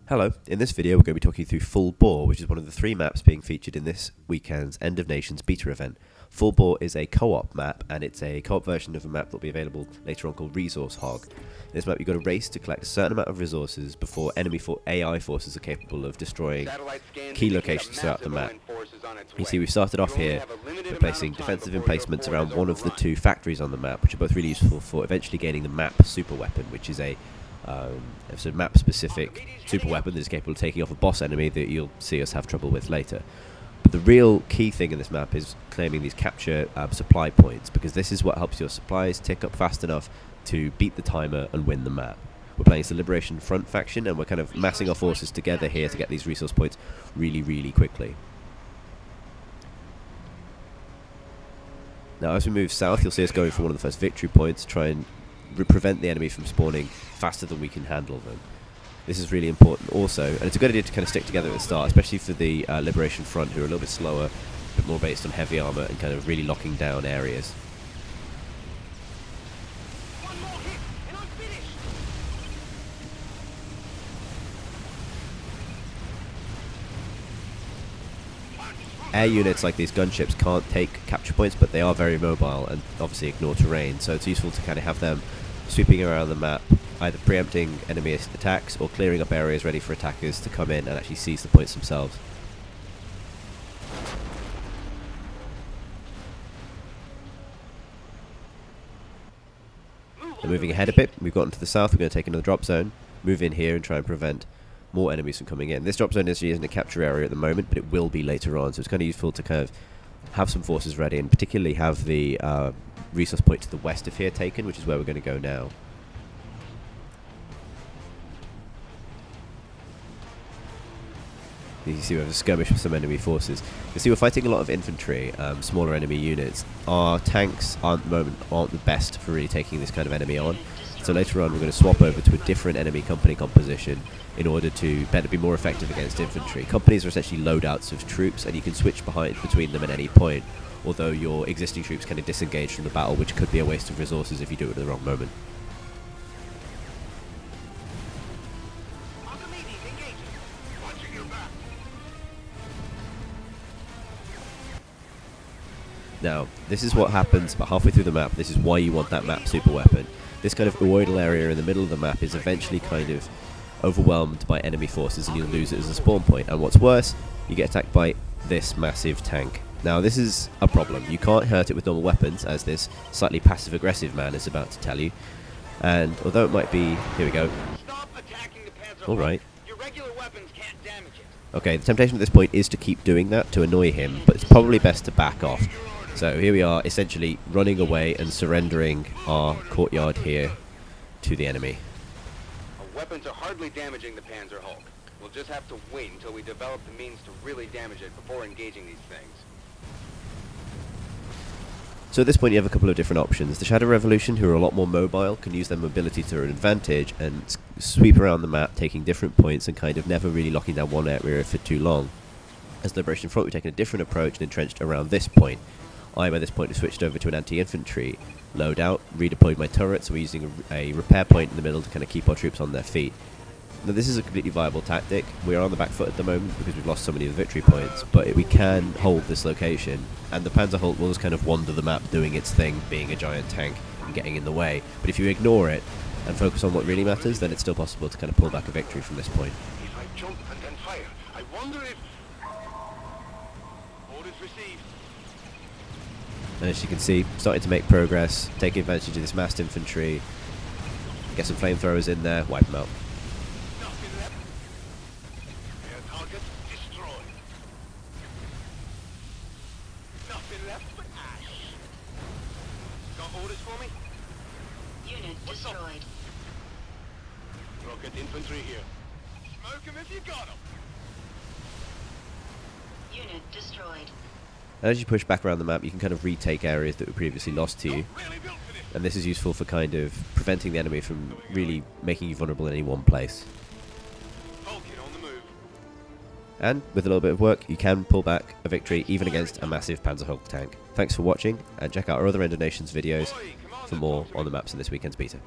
Hello, in this video we're going to be talking through Full Boar, which is one of the 3 maps being featured in this weekend's End of Nations beta event. Full Boar is a co-op map, and it's a co-op version of a map that will be available later on called Resource Hog. In this map you've got to race to collect a certain amount of resources before enemy AI forces are capable of destroying key locations throughout the map. You see we've started off here by placing defensive emplacements around one of the 2 factories on the map, which are both really useful for eventually gaining the map super weapon, which is a map-specific super weapon that is capable of taking off a boss enemy that you'll see us have trouble with later. But the real key thing in this map is claiming these capture supply points, because this is what helps your supplies tick up fast enough to beat the timer and win the map. We're playing as the Liberation Front faction, and we're kind of massing our forces together here to get these resource points really quickly. Now as we move south, you'll see us going for one of the first victory points to try and prevent the enemy from spawning faster than we can handle them. This is really important also, and it's a good idea to kind of stick together at the start, especially for the Liberation Front, who are a little bit slower, a bit more based on heavy armor and kind of really locking down areas. Air units like these gunships can't take capture points, but they are very mobile and obviously ignore terrain, so it's useful to kind of have them sweeping around the map, either preempting enemy attacks or clearing up areas ready for attackers to come in and actually seize the points themselves. And moving ahead a bit, we've gotten to the south. We're going to take another drop zone, move in here and try and prevent more enemies from coming in. This drop zone isn't a capture area at the moment, but it will be later on, so it's kind of useful to kind of have some forces ready, and particularly have the resource point to the west of here taken, which is where we're going to go now. You see we have a skirmish with some enemy forces. You see we're fighting a lot of infantry, smaller enemy units. Our tanks aren't the best for really taking this kind of enemy on. So later on we're going to swap over to a different enemy company composition in order to be more effective against infantry. Companies are essentially loadouts of troops, and you can switch between them at any point, although your existing troops kind of disengage from the battle, which could be a waste of resources if you do it at the wrong moment. Now, this is what happens about halfway through the map. This is why you want that map super weapon. This kind of oidal area in the middle of the map is eventually kind of overwhelmed by enemy forces, and you'll lose it as a spawn point. And what's worse, you get attacked by this massive tank. Now this is a problem. You can't hurt it with normal weapons, as this slightly passive-aggressive man is about to tell you. And although it might be... here we go. Alright. Okay, the temptation at this point is to keep doing that to annoy him, but it's probably best to back off. So here we are, essentially running away and surrendering our courtyard here to the enemy. Our weapons are hardly damaging the Panzer Hulk. We'll just have to wait until we develop the means to really damage it before engaging these things. So at this point you have a couple of different options. The Shadow Revolution, who are a lot more mobile, can use their mobility to their advantage and sweep around the map, taking different points and kind of never really locking down one area for too long. As Liberation Front, we've taken a different approach and entrenched around this point. I, by this point, have switched over to an anti-infantry loadout, redeployed my turrets, so we're using a repair point in the middle to kind of keep our troops on their feet. Now this is a completely viable tactic. We are on the back foot at the moment because we've lost so many of the victory points, but we can hold this location, and the Panzer Hulk will just kind of wander the map doing its thing, being a giant tank and getting in the way. But if you ignore it and focus on what really matters, then it's still possible to kind of pull back a victory from this point. If I jump and then fire, I wonder if... orders received. And as you can see, starting to make progress, taking advantage of this massed infantry, get some flamethrowers in there, wipe them out. Got orders for me? Unit destroyed. Rocket infantry here. Smoke 'em if you got 'em. Unit destroyed. And as you push back around the map, you can kind of retake areas that were previously lost to you. Really built for this. And this is useful for kind of preventing the enemy from really making you vulnerable in any one place. Vulcan on the move. And with a little bit of work, you can pull back a victory even against a massive Panzer Hulk tank. Thanks for watching, and check out our other End of Nations videos for more on the maps in this weekend's beta.